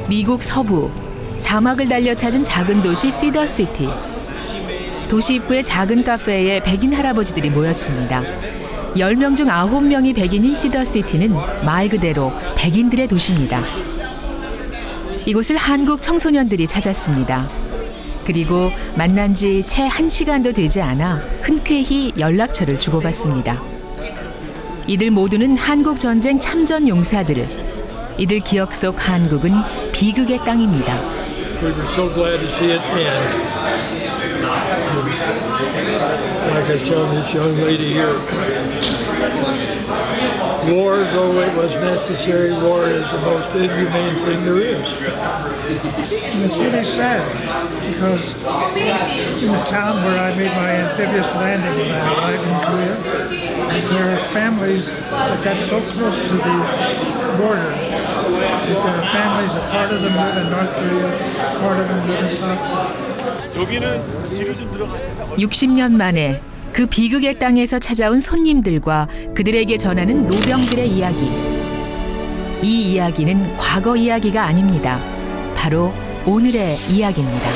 미국 서부 사막을 달려 찾은 작은 도시 시더시티. 도시 입구의 작은 카페에 백인 할아버지들이 모였습니다. 10명 중 9명이 백인인 시더시티는 말 그대로 백인들의 도시입니다. 이곳을 한국 청소년들이 찾았습니다. 그리고 만난 지 채 1시간도 되지 않아 흔쾌히 연락처를 주고받습니다. 이들 모두는 한국 전쟁 참전 용사들. 이들 기억 속 한국은 비극의 땅입니다. We were so glad to see it end. Like I was telling this young lady here, war, though it was necessary, war is the most inhumane thing there is. And it's really sad because in the town where I made my amphibious landing when I arrived in Korea, there are families that got so close to the border that there are families, a part of them live in North Korea, a part of them live in South Korea. 60년 만에 그 비극의 땅에서 찾아온 손님들과 그들에게 전하는 노병들의 이야기. 이 이야기는 과거 이야기가 아닙니다. 바로 오늘의 이야기입니다.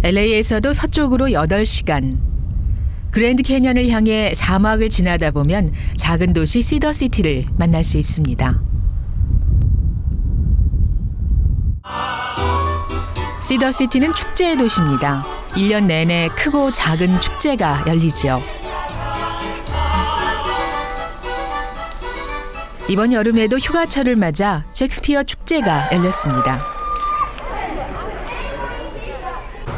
LA에서도 서쪽으로 8시간. 그랜드 캐년을 향해 사막을 지나다 보면 작은 도시 시더시티를 만날 수 있습니다. 시더시티는 축제의 도시입니다. 1년 내내 크고 작은 축제가 열리지요. 이번 여름에도 휴가철을 맞아 셰익스피어 축제가 열렸습니다.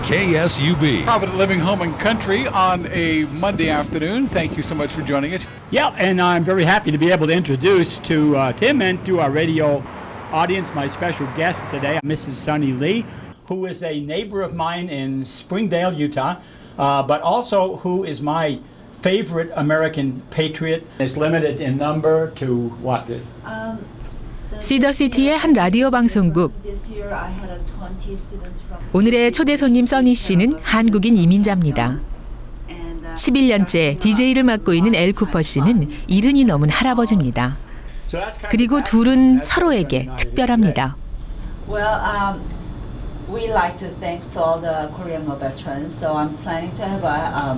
KSUB. Provident Living Home and Country on a Monday afternoon. Thank you so much for joining us. Yeah, and I'm very happy to be able to introduce to Tim and to our radio audience my special guest today, Mrs. Sunny Lee, who is a neighbor of mine in Springdale, Utah, but also who is my favorite American patriot. It's limited in number to what? 시더시티의 한 라디오 방송국. 오늘의 초대 손님 써니 씨는 한국인 이민자입니다. 11년째 DJ를 맡고 있는 엘 쿠퍼 씨는 70이 넘은 할아버지입니다. 그리고 둘은 서로에게 특별합니다. Well, we like to thanks to all the Korean War veterans. So I'm planning to have a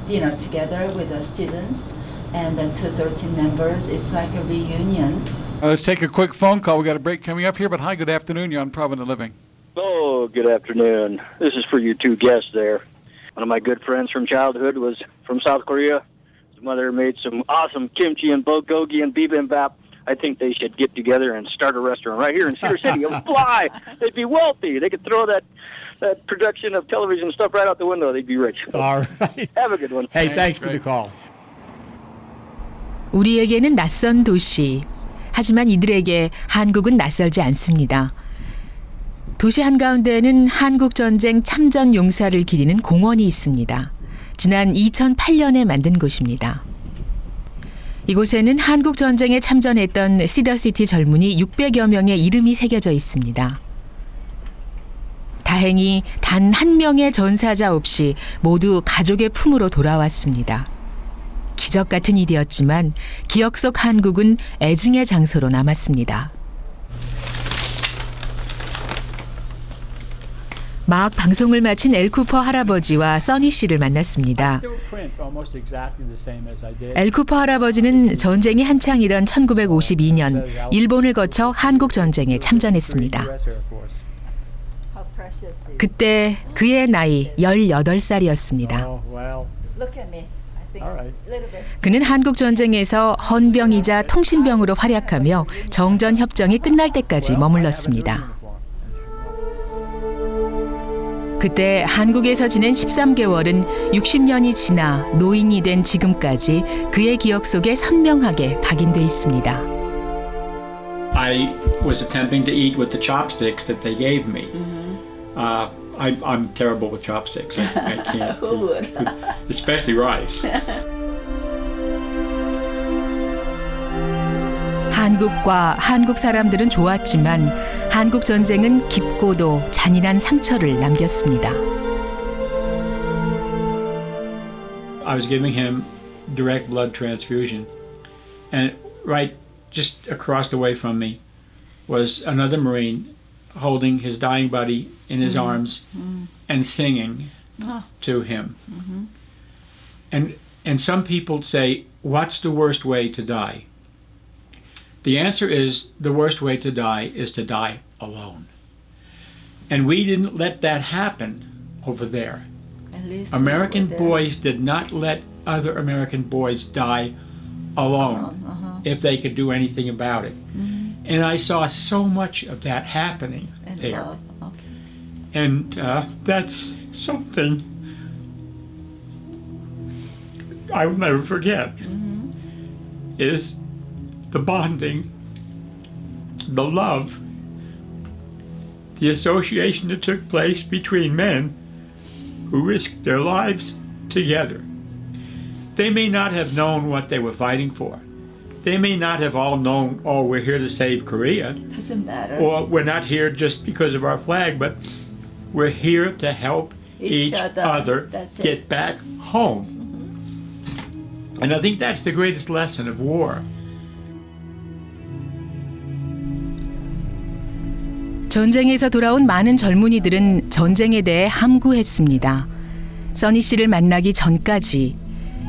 dinner together with the students and then 13 members. It's like a reunion. Let's take a quick phone call. We got a break coming up here, but hi, good afternoon. You're on Provident Living. Oh, good afternoon. This is for you two guests there. One of my good friends from childhood was from South Korea. His mother made some awesome kimchi and bulgogi and bibimbap. I think they should get together and start a restaurant right here in Cedar City. It would fly. They'd be wealthy. They could throw that production of television stuff right out the window. They'd be rich. All right. Have a good one. Hey, thanks for the call. 우리에게는 낯선 도시. 하지만 이들에게 한국은 낯설지 않습니다. 도시 한가운데에는 한국 전쟁 참전 용사를 기리는 공원이 있습니다. 지난 2008년에 만든 곳입니다. 이곳에는 한국 전쟁에 참전했던 시더시티 젊은이 600여 명의 이름이 새겨져 있습니다. 다행히 단 한 명의 전사자 없이 모두 가족의 품으로 돌아왔습니다. 기적 같은 일이었지만 기억 속 한국은 애증의 장소로 남았습니다. 막 방송을 마친 엘 쿠퍼 할아버지와 써니 씨를 만났습니다. 엘 쿠퍼 할아버지는 전쟁이 한창이던 1952년 일본을 거쳐 한국 전쟁에 참전했습니다. 그때 그의 나이 18살이었습니다. 그는 한국 전쟁에서 헌병이자 통신병으로 활약하며 정전 협정이 끝날 때까지 머물렀습니다. 그때 한국에서 지낸 13개월은 60년이 지나 노인이 된 지금까지 그의 기억 속에 선명하게 각인돼 있습니다. I was attempting to eat with the chopsticks that they gave me. I'm terrible with chopsticks. I can't. Who would? Especially rice. 한국과 한국 사람들은 좋았지만 한국 전쟁은 깊고도 잔인한 상처를 남겼습니다. I was giving him direct blood transfusion, and right just across the way from me was another Marine holding his dying buddy in his arms and singing to him. And some people say, what's the worst way to die? The answer is, the worst way to die is to die alone. And we didn't let that happen over there. At least American over there. boys did not let other American boys die alone if they could do anything about it. And I saw so much of that happening And there. love. Okay. And that's something I will never forget, is the bonding, the love, the association that took place between men who risked their lives together. They may not have known what they were fighting for. They may not have all known, oh, we're here to save Korea, Doesn't matter. or we're not here just because of our flag, but we're here to help each other That's it. get back home. And I think that's the greatest lesson of war. 전쟁에서 돌아온 많은 젊은이들은 전쟁에 대해 함구했습니다. 써니 씨를 만나기 전까지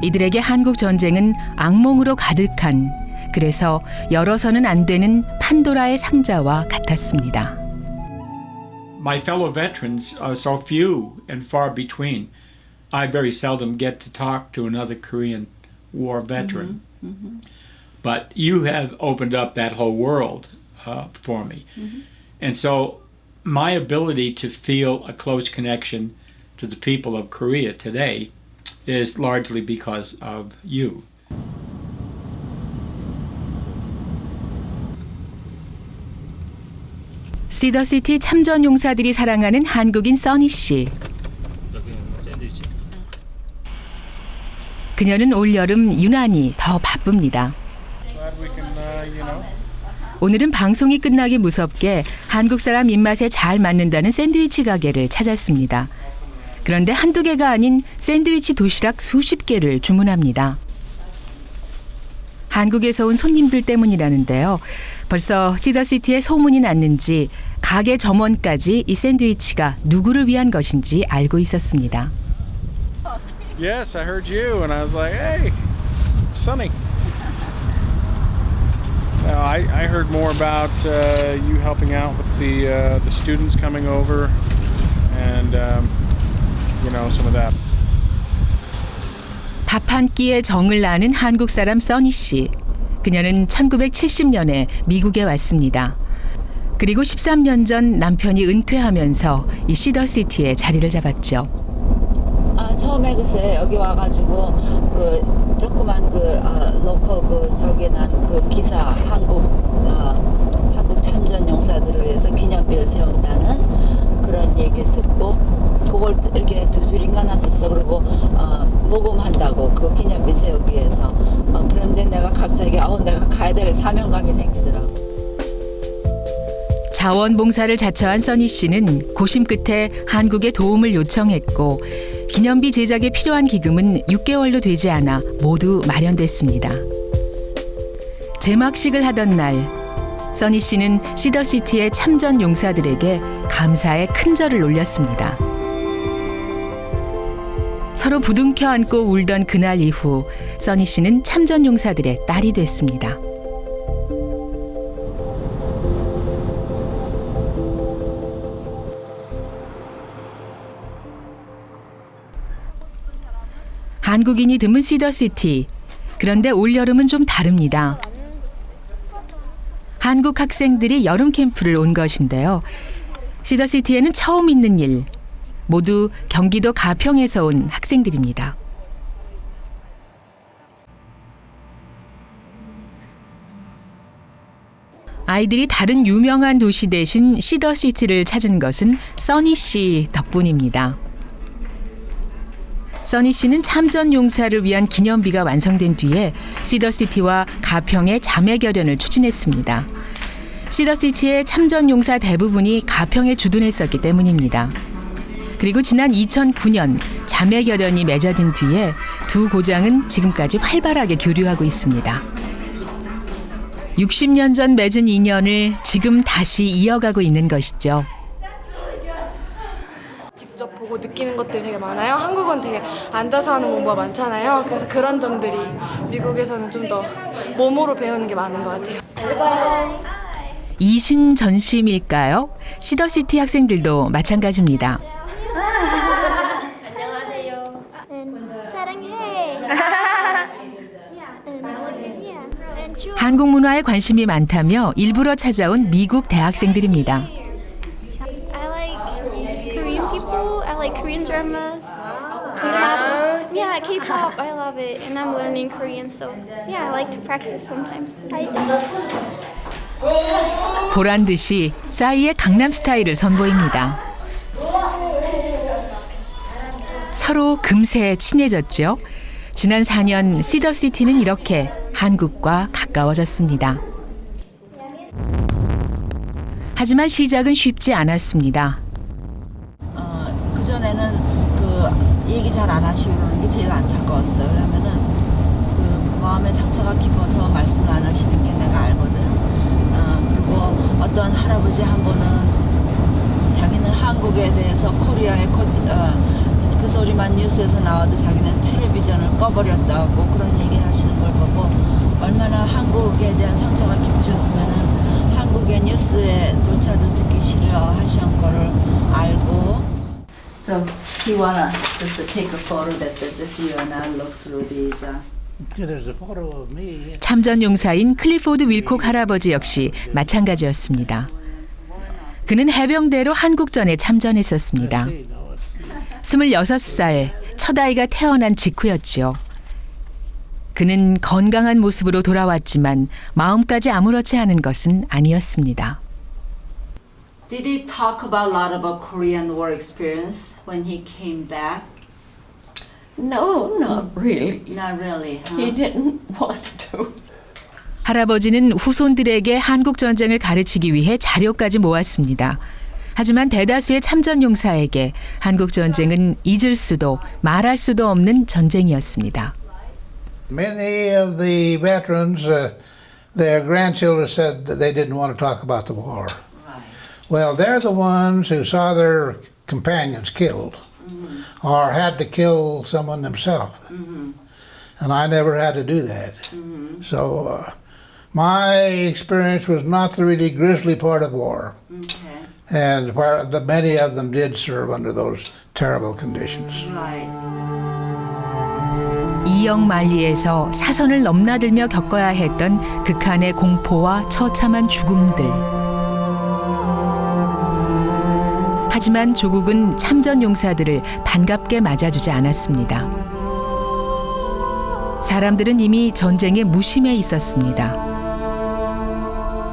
이들에게 한국 전쟁은 악몽으로 가득한, 그래서 열어서는 안 되는 판도라의 상자와 같았습니다. My fellow veterans are so few and far between. I very seldom get to talk to another Korean War veteran. But you have opened up that whole world for me. And so my ability to feel a close connection to the people of Korea today is largely because of you. 시더시티 참전 용사들이 사랑하는 한국인 써니 씨. 그녀는 올여름 유난히 더 바쁩니다. 오늘은 방송이 끝나기 무섭게 한국 사람 입맛에 잘 맞는다는 샌드위치 가게를 찾았습니다. 그런데 한두 개가 아닌 샌드위치 도시락 수십 개를 주문합니다. 한국에서 온 손님들 때문이라는데요. 벌써 시더시티에 소문이 났는지 가게 점원까지 이 샌드위치가 누구를 위한 것인지 알고 있었습니다. Yes, I heard you, and I was like, hey, it's Sonny. I heard more about you helping out with the students coming over, and some of that. 밥 한 끼에 정을 나는 한국 사람 써니 씨. 그녀는 1970년에 미국에 왔습니다. 그리고 13년 전 남편이 은퇴하면서 이 시더시티에 자리를 잡았죠. 처음에 글쎄 여기 와가지고 그 조그만 로컬 저기 난 그 기사 한국 참전 용사들을 위해서 기념비를 세운다는 그런 얘기를 듣고 그걸 이렇게 두 줄인가 놨었어. 그리고 모금한다고 그 기념비 세우기 위해서. 그런데 내가 갑자기 내가 가야 될 사명감이 생기더라고. 자원봉사를 자처한 써니 씨는 고심 끝에 한국에 도움을 요청했고 기념비 제작에 필요한 기금은 6개월도 되지 않아 모두 마련됐습니다. 제막식을 하던 날 써니 씨는 시더시티의 참전 용사들에게 감사의 큰 절을 올렸습니다. 서로 부둥켜 안고 울던 그날 이후 써니 씨는 참전 용사들의 딸이 됐습니다. 한국인이 드문 시더시티. 그런데 올여름은 좀 다릅니다. 한국 학생들이 여름 캠프를 온 것인데요. 시더시티에는 처음 있는 일. 모두 경기도 가평에서 온 학생들입니다. 아이들이 다른 유명한 도시 대신 시더시티를 찾은 것은 써니 씨 덕분입니다. 써니 씨는 참전 용사를 위한 기념비가 완성된 뒤에 시더시티와 가평의 자매 결연을 추진했습니다. 시더시티의 참전 용사 대부분이 가평에 주둔했었기 때문입니다. 그리고 지난 2009년 자매 결연이 맺어진 뒤에 두 고장은 지금까지 활발하게 교류하고 있습니다. 60년 전 맺은 인연을 지금 다시 이어가고 있는 것이죠. 직접 보고 느끼는 것들이 되게 많아요. 한국은 되게 앉아서 하는 공부가 많잖아요. 그래서 그런 점들이 미국에서는 좀 더 몸으로 배우는 게 많은 것 같아요. 이신전심일까요? 시더시티 학생들도 마찬가지입니다. 안녕하세요. 사랑해. 한국 문화에 관심이 많다며 일부러 찾아온 미국 대학생들입니다. I like Korean people. I like Korean dramas. Yeah, K-pop. I love it, and I'm learning Korean, so yeah, I like to practice sometimes. I do. 보란 듯이 싸이의 강남 스타일을 선보입니다. 서로 금세 친해졌죠. 지난 4년 시더시티는 이렇게 한국과 가까워졌습니다. 하지만 시작은 쉽지 않았습니다. 그전에는 그 얘기 잘 안 하시고 그러는 게 제일 안타까웠어요. 왜냐면은 그 마음에 상처가 깊어서 말씀을 안 하시는 게 내가 알거든. 그리고 어떤 할아버지 한 분은 자기는 한국에 대해서 코리아의 그 소리만 뉴스에서 나와도 자기는 텔레비전을 꺼버렸다고 그런 얘기를 하시는 걸 보고 얼마나 한국에 대한 상처가 깊으셨으면은 한국의 뉴스에조차도 듣기 싫어하시는 거를 알고. So he wanna just take a photo that just you and I look through these. 참전 용사인 클리포드 윌콕 할아버지 역시 마찬가지였습니다. 그는 해병대로 한국전에 참전했었습니다. 26살 첫 아이가 태어난 직후였지요. 그는 건강한 모습으로 돌아왔지만 마음까지 아무렇지 않은 것은 아니었습니다. Did he talk about a lot about Korean War experience when he came back? No, not really. Not really. Huh? He didn't want to. 할아버지는 후손들에게 한국 전쟁을 가르치기 위해 자료까지 모았습니다. 하지만 대다수의 참전 용사에게 한국 전쟁은 잊을 수도 말할 수도 없는 전쟁이었습니다. Many of the veterans, their grandchildren said that they didn't want to talk about the war. Well, they're the ones who saw their companions killed or had to kill someone themselves. And I never had to do that. So my experience was not the really grisly part of war. And many of them did serve under those terrible conditions. 이영만리에서 사선을 넘나들며 겪어야 했던 극한의 공포와 처참한 죽음들. 하지만 조국은 참전 용사들을 반갑게 맞아주지 않았습니다. 사람들은 이미 전쟁에 무심해 있었습니다.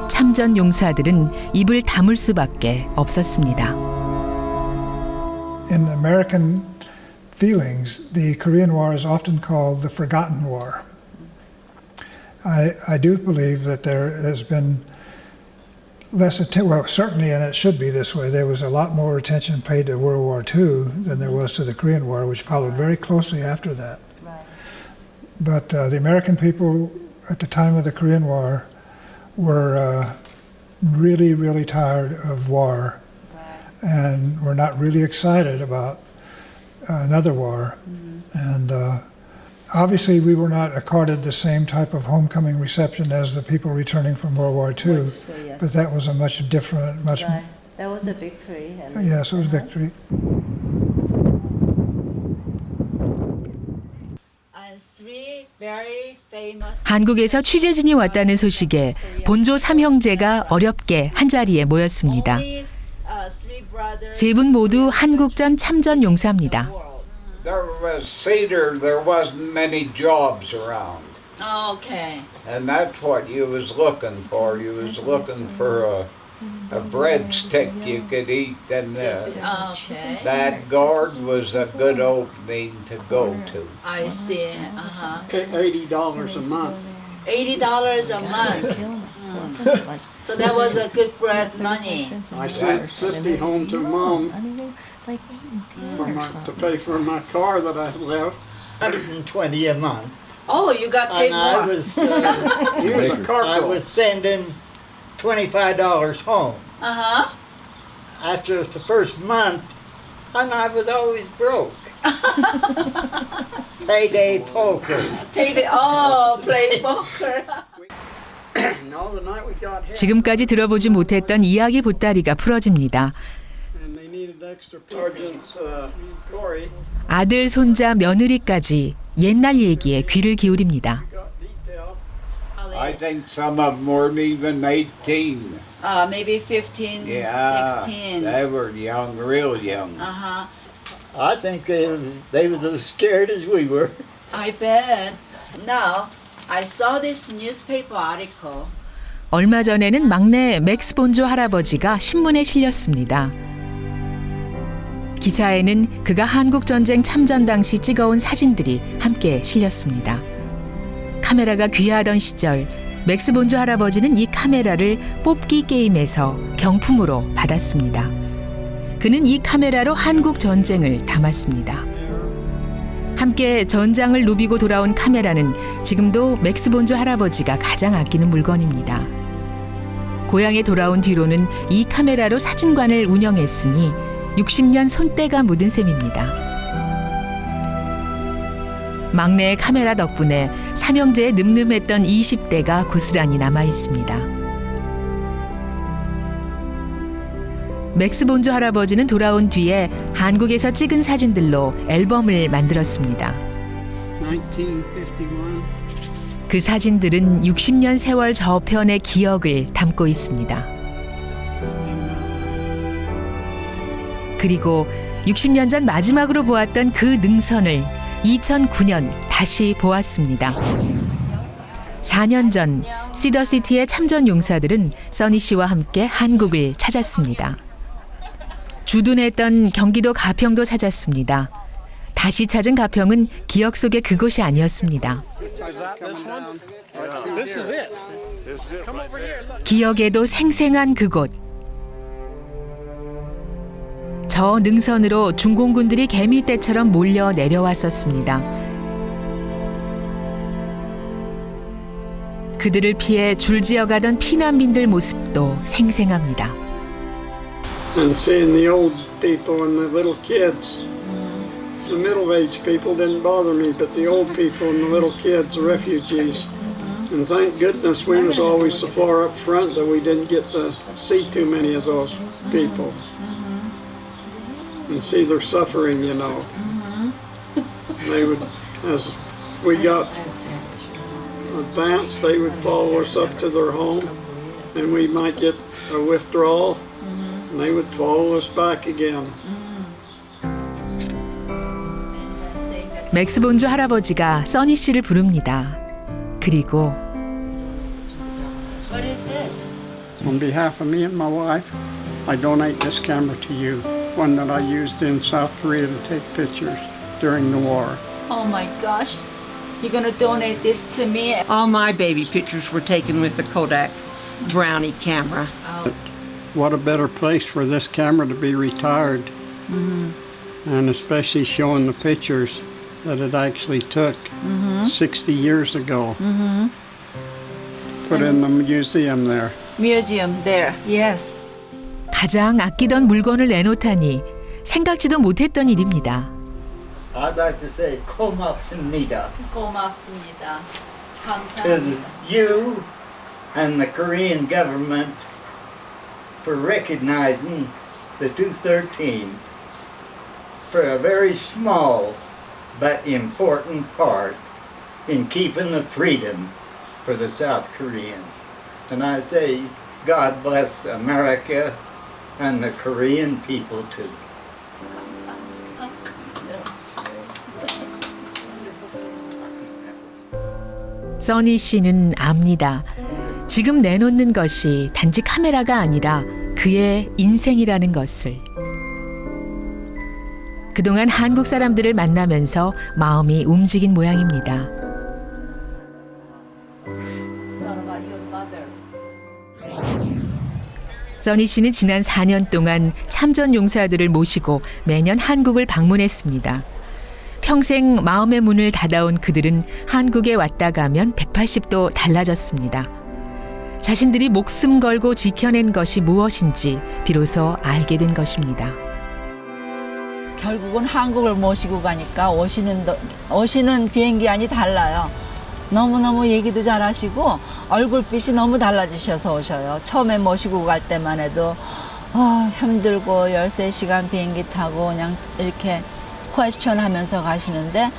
참전 용사들은 입을 다물 수밖에 없었습니다. In American feelings, the Korean War is often called the Forgotten War. I do believe that there has been less attention, well, certainly, and it should be this way, there was a lot more attention paid to World War II than there was to the Korean War, which followed very closely after that. But the American people at the time of the Korean War were really, really tired of war and were not really excited about another war. And obviously we were not accorded the same type of homecoming reception as the people returning from World War II, but that was a much different, much... That was a victory. Yes, it was a victory. 한국에서 취재진이 왔다는 소식에 본조 3형제가 어렵게 한자리에 모였습니다. 세 분 모두 한국전 참전 용사입니다. There was Cedar, there wasn't many jobs around. Oh, okay. And that's what you was looking for. You was looking for a breadstick you could eat, and Okay. that guard was a good opening to go to. I see. $80 a month. $80 a month. So that was a good bread money. I sent 50 home to Mom. like 8 and 10 or to pay for my car that I left. $120 a month. Oh, you got paid And I more. was, I was sending $25 home. Uh-huh. After the first month, and I was always broke. Payday poker. Payday. Oh, play poker. All the night we got hit, 지금까지 들어보지 못했던 이야기 보따리가 풀어집니다. and they needed extra Sergeant Corey. 아들, 손자, 며느리까지 옛날 얘기에 귀를 기울입니다. I think some of them weren't even 18. Maybe 15, Yeah, 16. they were young, real young. Uh-huh. I think they was as scared as we were. I bet. Now, I saw this newspaper article. 얼마 전에는 막내 맥스 본조 할아버지가 신문에 실렸습니다. 기사에는 그가 한국전쟁 참전 당시 찍어온 사진들이 함께 실렸습니다. 카메라가 귀하던 시절 맥스 본조 할아버지는 이 카메라를 뽑기 게임에서 경품으로 받았습니다. 그는 이 카메라로 한국 전쟁을 담았습니다. 함께 전장을 누비고 돌아온 카메라는 지금도 맥스 본조 할아버지가 가장 아끼는 물건입니다. 고향에 돌아온 뒤로는 이 카메라로 사진관을 운영했으니 60년 손때가 묻은 셈입니다. 막내의 카메라 덕분에 삼형제의 늠름했던 20대가 고스란히 남아 있습니다. 맥스 본조 할아버지는 돌아온 뒤에 한국에서 찍은 사진들로 앨범을 만들었습니다. 1951. 그 사진들은 60년 세월 저편의 기억을 담고 있습니다. 그리고 60년 전 마지막으로 보았던 그 능선을 2009년 다시 보았습니다. 4년 전 시더시티의 참전 용사들은 써니 씨와 함께 한국을 찾았습니다. 주둔했던 경기도 가평도 찾았습니다. 다시 찾은 가평은 기억 속의 그곳이 아니었습니다. 기억에도 생생한 그곳. 저 능선으로 중공군들이 개미떼처럼 몰려 내려왔었습니다. 그들을 피해 줄지어가던 피난민들 모습도 생생합니다. And seeing the old people and the little kids. The middle-aged people didn't bother me, but the old people and the little kids, the refugees. And thank goodness we was always so far up front that we didn't get to see too many of those people. And see their suffering, you know. They would, as we got advanced, they would follow us up to their home, and we might get a withdrawal, and they would follow us back again. 맥스 본조 할아버지가 써니 씨를 부릅니다. 그리고 What is this? On behalf of me and my wife, I donate this camera to you, one that I used in South Korea to take pictures during the war. Oh my gosh. You're going to donate this to me? All my baby pictures were taken with the Kodak Brownie camera. What a better place for this camera to be retired, and especially showing the pictures that it actually took 60 years ago. Put in the museum there. Museum there. Yes. 가장 아끼던 물건을 내놓다니 생각지도 못했던 일입니다. I'd like to say 고맙습니다. 고맙습니다. To 감사합니다. you and the Korean government for recognizing the 213 for a very small but important part in keeping the freedom for the South Koreans. And I say, God bless America and the Korean people too. 써니 씨는 압니다. 지금 내놓는 것이 단지 카메라가 아니라 그의 인생이라는 것을. 그동안 한국 사람들을 만나면서 마음이 움직인 모양입니다. 써니 씨는 지난 4년 동안 참전 용사들을 모시고 매년 한국을 방문했습니다. 평생 마음의 문을 닫아온 그들은 한국에 왔다 가면 180도 달라졌습니다. 자신들이 목숨 걸고 지켜낸 것이 무엇인지 비로소 알게 된 것입니다. 결국은 한국을 모시고 가니까 오시는 비행기안이 달라요. 너무너무 얘기도 잘하시고 얼굴빛이 너무 달라지셔서 오셔요. 처음에 모시고 갈 때만 해도 힘들고 13시간 비행기 타고 그냥 이렇게 퀘스천 하면서 가시는데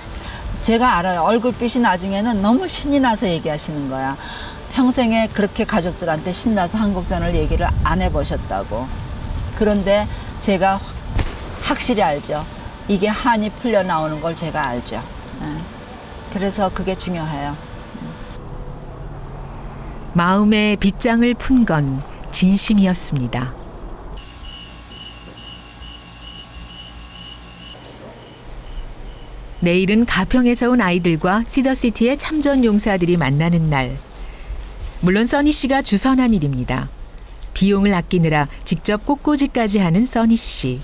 제가 알아요. 얼굴빛이 나중에는 너무 신이 나서 얘기하시는 거야. 평생에 그렇게 가족들한테 신나서 한국전을 얘기를 안 해보셨다고. 그런데 제가 확실히 알죠. 이게 한이 풀려 나오는 걸 제가 알죠. 그래서 그게 중요해요. 마음의 빗장을 푼 건 진심이었습니다. 내일은 가평에서 온 아이들과 시더시티의 참전 용사들이 만나는 날. 물론 써니 씨가 주선한 일입니다. 비용을 아끼느라 직접 꽃꽂이까지 하는 써니 씨.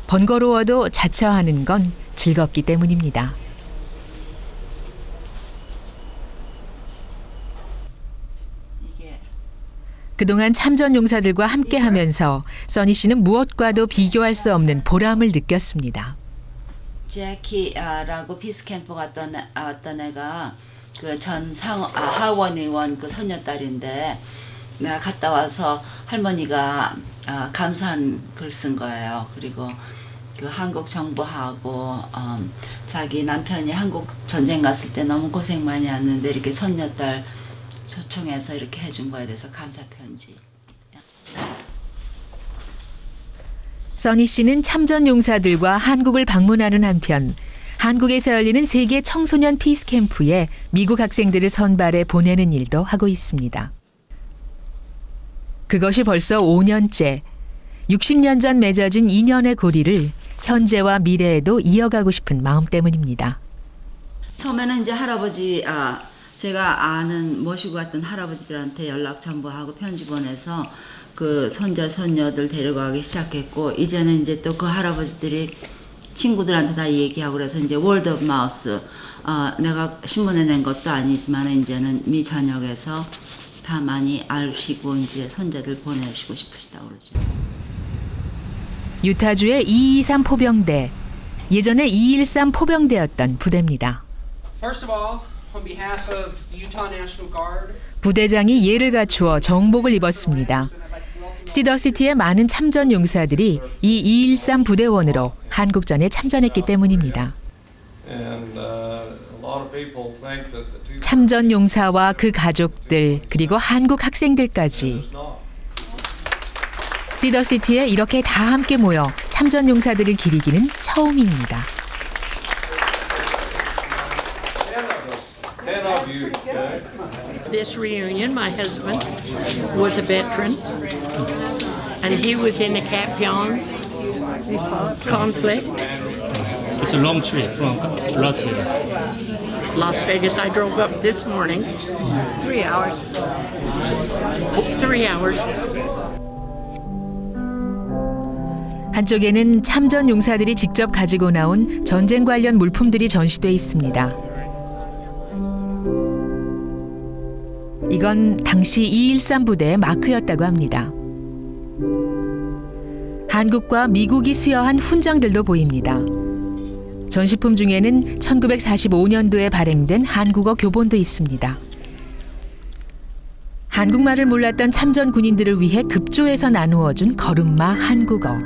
번거로워도 자처하는 건 즐겁기 때문입니다. 그동안 참전 용사들과 함께하면서 써니 씨는 무엇과도 비교할 수 없는 보람을 느꼈습니다. 제키라고 피스캠프 갔던 어떤 애가 그 전 하원 의원 그 손녀딸인데 내가 갔다 와서 할머니가 감사한 글 쓴 거예요. 그리고 그 한국 정부하고 자기 남편이 한국 전쟁 갔을 때 너무 고생 많이 했는데 이렇게 손녀딸 초청해서 이렇게 해준 거에 대해서 감사 편지. 써니 씨는 참전 용사들과 한국을 방문하는 한편 한국에서 열리는 세계 청소년 피스 캠프에 미국 학생들을 선발해 보내는 일도 하고 있습니다. 그것이 벌써 5년째. 60년 전 맺어진 인연의 고리를 현재와 미래에도 이어가고 싶은 마음 때문입니다. 처음에는 이제 할아버지 제가 아는 모시고 갔던 할아버지들한테 연락 전부하고 편지 보내서 그 손자 손녀들 데려가기 시작했고 이제는 이제 또 그 할아버지들이 친구들한테 다 얘기하고 그래서 이제 월드 오브 마우스 내가 신문에 낸 것도 아니지만 이제는 미 전역에서 다 많이 아시고 이제 손자들 보내시고 싶으시다고 그러죠. 유타주의 223 포병대, 예전에 213 포병대였던 부대입니다. First of all, on behalf of Utah National Guard, 부대장이 예를 갖추어 정복을 입었습니다. 시더시티의 많은 참전 용사들이 이 213 부대원으로 한국전에 참전했기 때문입니다. 참전 용사와 그 가족들 그리고 한국 학생들까지 시더시티에 이렇게 다 함께 모여 참전 용사들을 기리기는 처음입니다. This reunion, my husband was a veteran, and he was in the Kapyong conflict. It's a long trip from Las Vegas. Las Vegas, I drove up this morning. 3 hours. 3 hours. 한쪽에는 참전 용사들이 직접 가지고 나온 전쟁 관련 물품들이 전시돼 있습니다. 이건 당시 213 부대의 마크였다고 합니다. 한국과 미국이 수여한 훈장들도 보입니다. 전시품 중에는 1945년도에 발행된 한국어 교본도 있습니다. 한국말을 몰랐던 참전 군인들을 위해 급조해서 나누어준 걸음마 한국어.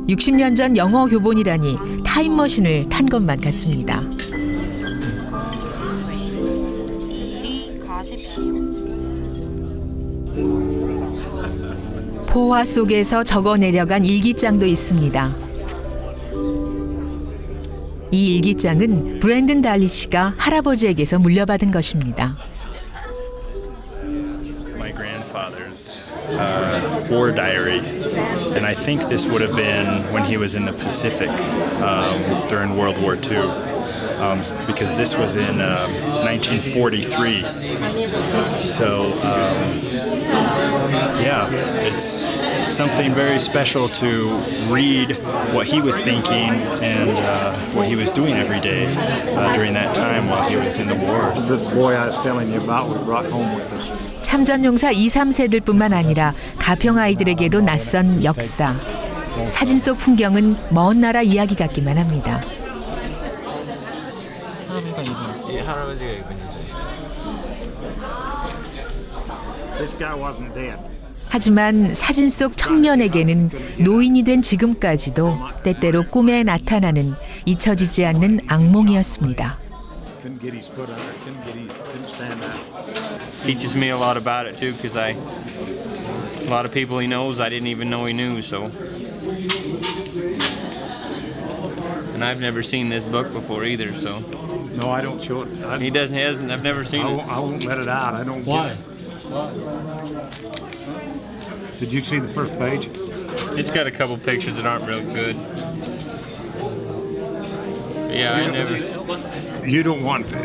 60년 전 영어 교본이라니 타임머신을 탄 것만 같습니다. 포화 속에서 적어 내려간 일기장도 있습니다. 이 일기장은 브랜든 달리 씨가 할아버지에게서 물려받은 것입니다. My grandfather's war diary, and I think this would have been when he was in the Pacific during World War II. because this was in 1943. So, yeah, it's something very special to read what he was thinking and what he was doing every day during that time while he was in the war. The boy I was telling you about we brought home with us. 참전용사 2, 3세들뿐만 아니라 가평 아이들에게도 낯선 역사. 사진 속 풍경은 먼 나라 이야기 같기만 합니다. This guy wasn't dead. 하지만 사진 속 청년에게는 노인이 된 지금까지도 때때로 꿈에 나타나는 잊혀지지 않는 악몽이었습니다. Couldn't get his foot under, couldn't stand up. Teaches me a lot about it too, because a lot of people he knows I didn't even know he knew. So, and I've never seen this book before either. So, no, I don't show it. He doesn't. Hasn't. I've never seen it. I won't let it out. I don't. Why? Did you see the first page? It's got a couple pictures that aren't real good. Yeah, I never. You don't want to.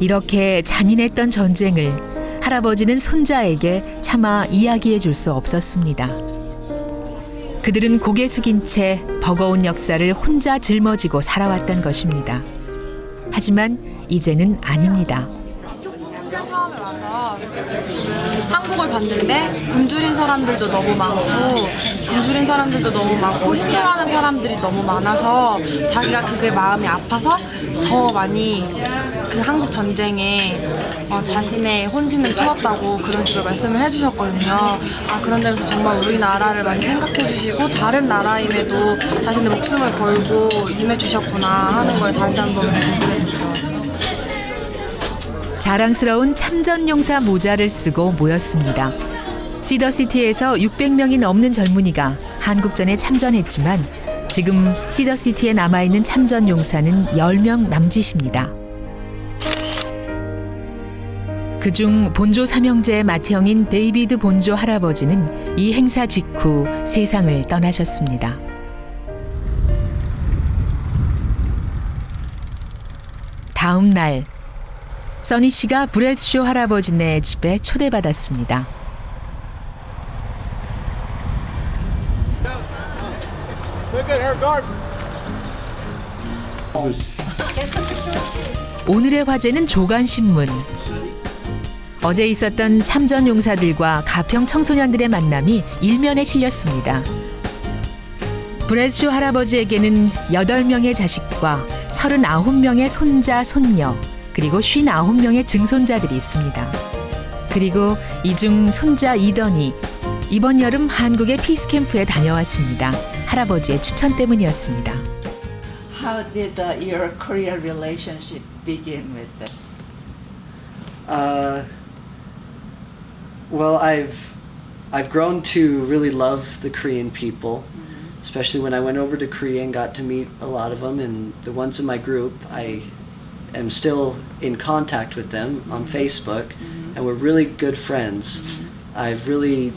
이렇게 잔인했던 전쟁을 할아버지는 손자에게 차마 이야기해 줄 수 없었습니다. 그들은 고개 숙인 채 버거운 역사를 혼자 짊어지고 살아왔던 것입니다. 하지만 이제는 아닙니다. 처음에 와서 한국을 봤는데 굶주린 사람들도 너무 많고 힘들어하는 사람들이 너무 많아서 자기가 그게 마음이 아파서 더 많이 그 한국 전쟁에 자신의 혼신을 풀었다고 그런 식으로 말씀을 해주셨거든요. 그런 데서 정말 우리나라를 많이 생각해 주시고 다른 나라임에도 자신의 목숨을 걸고 임해주셨구나 하는 걸 다시 한번 느꼈습니다. 자랑스러운 참전용사 모자를 쓰고 모였습니다. 시더시티에서 600명이 넘는 젊은이가 한국전에 참전했지만 지금 시더시티에 남아있는 참전용사는 10명 남짓입니다. 그중 본조 삼형제의 맏형인 데이비드 본조 할아버지는 이 행사 직후 세상을 떠나셨습니다. 다음 날 써니 씨가 브래드쇼 할아버지네 집에 초대받았습니다. 오늘의 화제는 조간신문. 어제 있었던 참전 용사들과 가평 청소년들의 만남이 일면에 실렸습니다. 브래드쇼 할아버지에게는 8명의 자식과 39명의 손자, 손녀, 그리고 59명의 증손자들이 있습니다. 그리고 이 중 손자 이던이 이번 여름 한국의 피스캠프에 다녀왔습니다. 할아버지의 추천 때문이었습니다. How did your Korea relationship begin with them? Well, I've grown to really love the Korean people, especially when I went over to Korea and got to meet a lot of them. And the ones in my group, I am still in contact with them on Facebook, and we're really good friends. I've really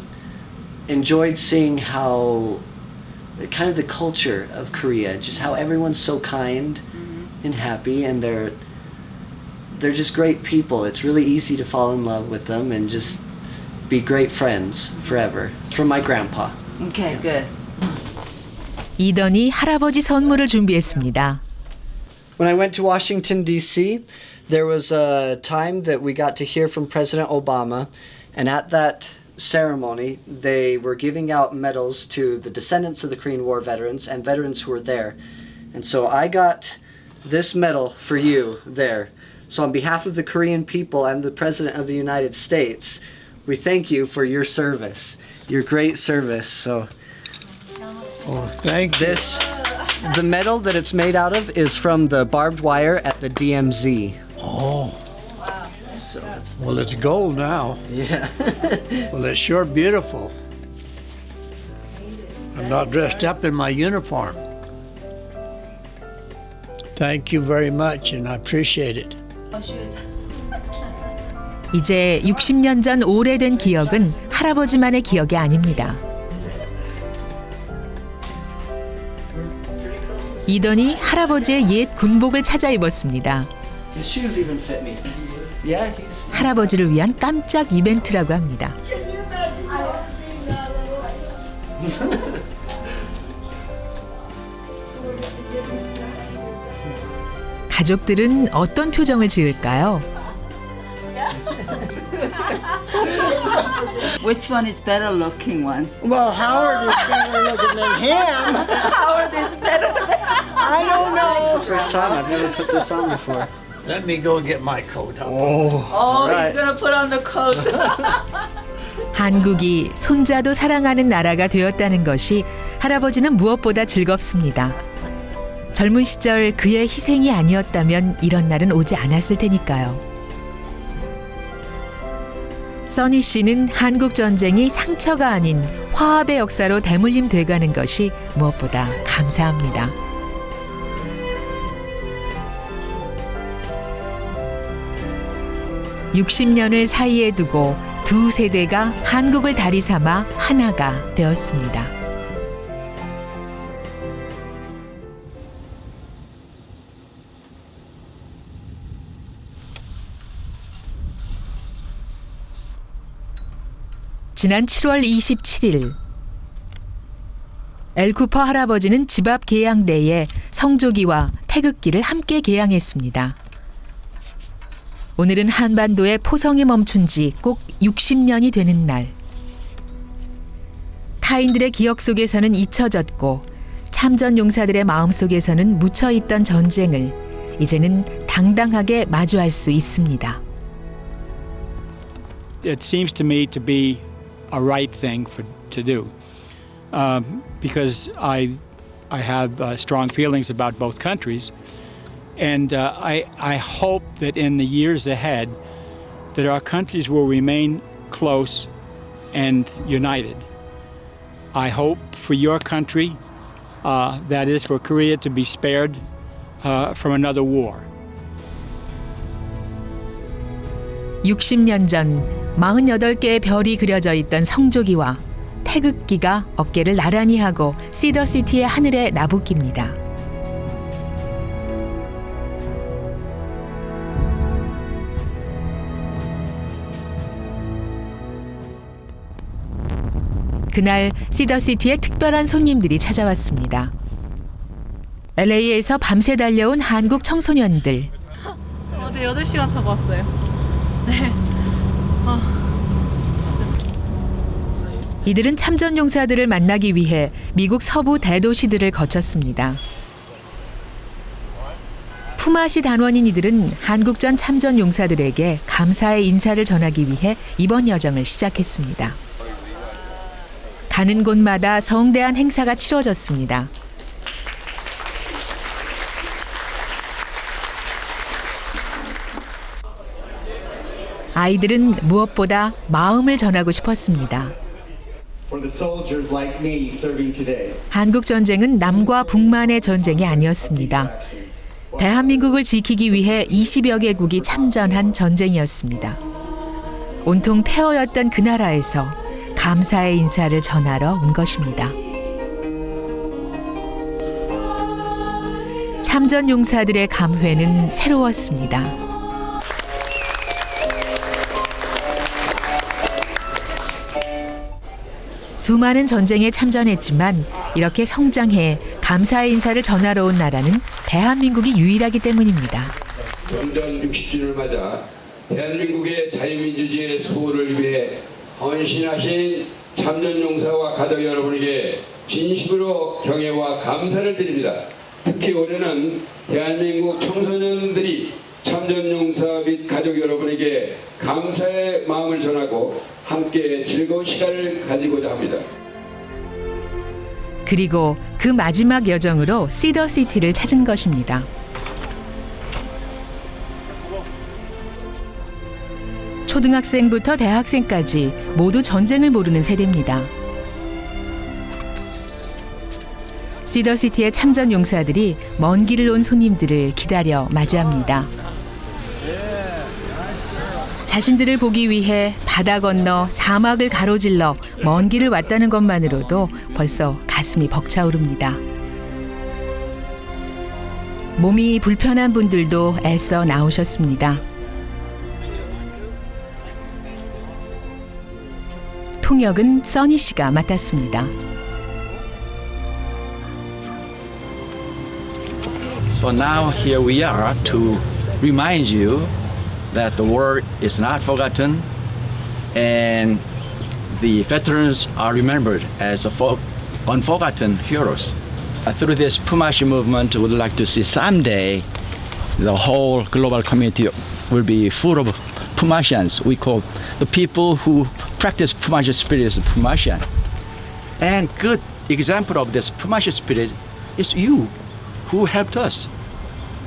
enjoyed seeing how kind of the culture of Korea, just how everyone's so kind and happy, and they're just great people. It's really easy to fall in love with them and just be great friends forever. From my grandpa. Okay, good. 이던이 할아버지 선물을 준비했습니다. When I went to Washington, D.C., there was a time that we got to hear from President Obama, and at that ceremony, they were giving out medals to the descendants of the Korean War veterans and veterans who were there. And so I got this medal for you there. So on behalf of the Korean people and the President of the United States, we thank you for your service, your great service. So, thank you. The metal that it's made out of is from the barbed wire at the DMZ. Oh. So, well, it's gold now. Yeah. Well, it's sure beautiful. I'm not dressed up in my uniform. Thank you very much, and I appreciate it. 이제 60년 전 오래된 기억은 할아버지만의 기억이 아닙니다. 이더니 할아버지의 옛 군복을 찾아 입었습니다. His shoes even fit me. Yeah, he's. 할아버지를 위한 깜짝 이벤트라고 합니다. 가족들은 어떤 표정을 지을까요? Which one is better looking one? Well, Howard is better looking than him. Howard is better than I don't know. First time I've never put this on before. Let me go get my coat. Oh, Right. he's gonna put on the coat. 한국이 손자도 사랑하는 나라가 되었다는 것이 할아버지는 무엇보다 즐겁습니다. 젊은 시절 그의 희생이 아니었다면 이런 날은 오지 않았을 테니까요. 써니 씨는 한국 전쟁이 상처가 아닌 화합의 역사로 대물림 돼가는 것이 무엇보다 감사합니다. (60년을) 사이에 두고 두 세대가 한국을 다리 삼아 하나가 되었습니다. 지난 7월 27일 엘쿠퍼 할아버지는 집 앞 개양대에 성조기와 태극기를 함께 개양했습니다. 오늘은 한반도의 포성이 멈춘 지 꼭 60년이 되는 날. 타인들의 기억 속에서는 잊혀졌고 참전 용사들의 마음속에서는 묻혀있던 전쟁을 이제는 당당하게 마주할 수 있습니다. It seems to me to be a right thing to do because I have strong feelings about both countries. And I hope that in the years ahead that our countries will remain close and united. I hope for your country, that is for Korea, to be spared from another war. 60년 전 48개의 별이 그려져 있던 성조기와 태극기가 어깨를 나란히 하고 시더시티의 하늘에 나부낍니다. 그날 시더시티에 특별한 손님들이 찾아왔습니다. LA에서 밤새 달려온 한국 청소년들. 어제 8시간 타고 왔어요. 네. 이들은 참전 용사들을 만나기 위해 미국 서부 대도시들을 거쳤습니다. 품앗이 단원인 이들은 한국전 참전 용사들에게 감사의 인사를 전하기 위해 이번 여정을 시작했습니다. 가는 곳마다 성대한 행사가 치러졌습니다. 아이들은 무엇보다 마음을 전하고 싶었습니다. 한국 전쟁은 남과 북만의 전쟁이 아니었습니다. 대한민국을 지키기 위해 20여 개국이 참전한 전쟁이었습니다. 온통 폐허였던 그 나라에서 감사의 인사를 전하러 온 것입니다. 참전 용사들의 감회는 새로웠습니다. 수많은 전쟁에 참전했지만 이렇게 성장해 감사의 인사를 전하러 온 나라는 대한민국이 유일하기 때문입니다. 정전 60주년을 맞아 대한민국의 자유민주주의의 수호를 위해 헌신하신 참전용사와 가족 여러분에게 진심으로 경애와 감사를 드립니다. 특히 올해는 대한민국 청소년들이 참전용사 및 가족 여러분에게 감사의 마음을 전하고 함께 즐거운 시간을 가지고자 합니다. 그리고 그 마지막 여정으로 시더시티를 찾은 것입니다. 초등학생부터 대학생까지 모두 전쟁을 모르는 세대입니다. 시더시티의 참전 용사들이 먼 길을 온 손님들을 기다려 맞이합니다. 자신들을 보기 위해 바다 건너 사막을 가로질러 먼 길을 왔다는 것만으로도 벌써 가슴이 벅차오릅니다. 몸이 불편한 분들도 애써 나오셨습니다. 통역은 써니 씨가 맡았습니다. So now here we are to remind you that the war is not forgotten and the veterans are remembered as unforgotten heroes. Through this Pumashi movement, we would like to see someday the whole global community will be full of Pumashians. We call the people who practice Pumashi spirit as Pumashian. And good example of this Pumashi spirit is you, who helped us,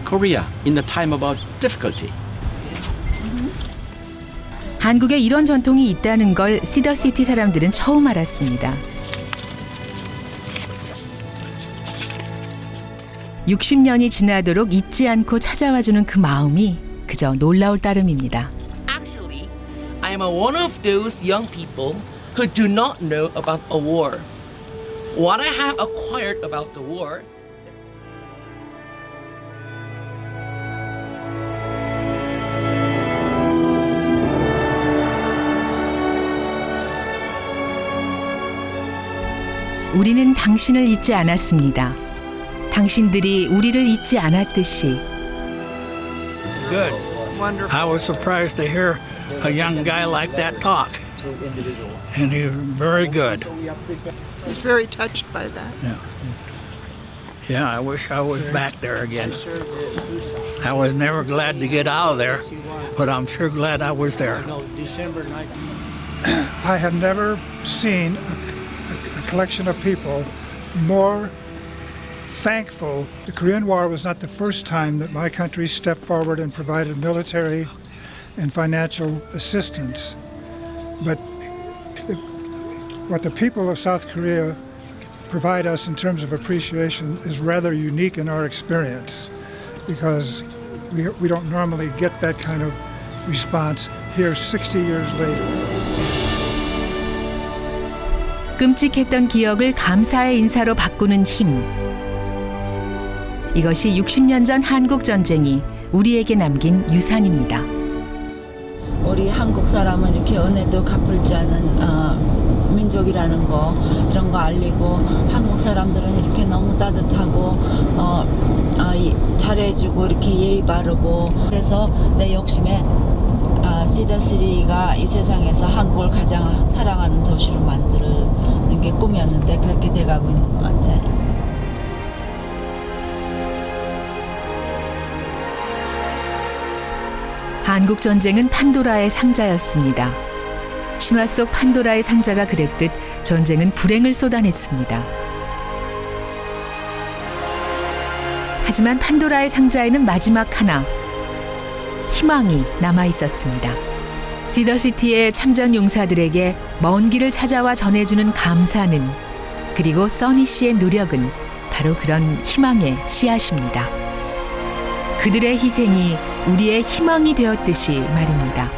Korea, in the time of our difficulty. 한국에 이런 전통이 있다는 걸 시더시티 사람들은 처음 알았습니다. 60년이 지나도록 잊지 않고 찾아와주는 그 마음이 그저 놀라울 따름입니다. Actually, I am one of those young people who do not know about a war. What I have acquired about the war 우리는 당신을 잊지 않았습니다. 당신들이 우리를 잊지 않았듯이. Good. I was surprised to hear a young guy like that talk. And he was very good. He's very touched by that. Yeah. Yeah, I wish I was back there again. I was never glad to get out of there, but I'm sure glad I was there. I have never seen a collection of people more thankful. The Korean War was not the first time that my country stepped forward and provided military and financial assistance. But what the people of South Korea provide us in terms of appreciation is rather unique in our experience, because we don't normally get that kind of response here 60 years later. 끔찍했던 기억을 감사의 인사로 바꾸는 힘. 이것이 60년 전 한국 전쟁이 우리에게 남긴 유산입니다. 우리 한국 사람은 이렇게 은혜도 갚을 줄 아는 민족이라는 거, 이런 거 알리고, 한국 사람들은 이렇게 너무 따뜻하고 잘해주고 이렇게 예의 바르고, 그래서 내 욕심에 시더시티가 이 세상에서 한국을 가장 사랑하는 도시로 만드는 게 꿈이었는데 그렇게 돼가고 있는 것 같아. 한국 전쟁은 판도라의 상자였습니다. 신화 속 판도라의 상자가 그랬듯 전쟁은 불행을 쏟아냈습니다. 하지만 판도라의 상자에는 마지막 하나, 희망이 남아 있었습니다. 시더시티의 참전 용사들에게 먼 길을 찾아와 전해주는 감사는, 그리고 써니 씨의 노력은 바로 그런 희망의 씨앗입니다. 그들의 희생이 우리의 희망이 되었듯이 말입니다.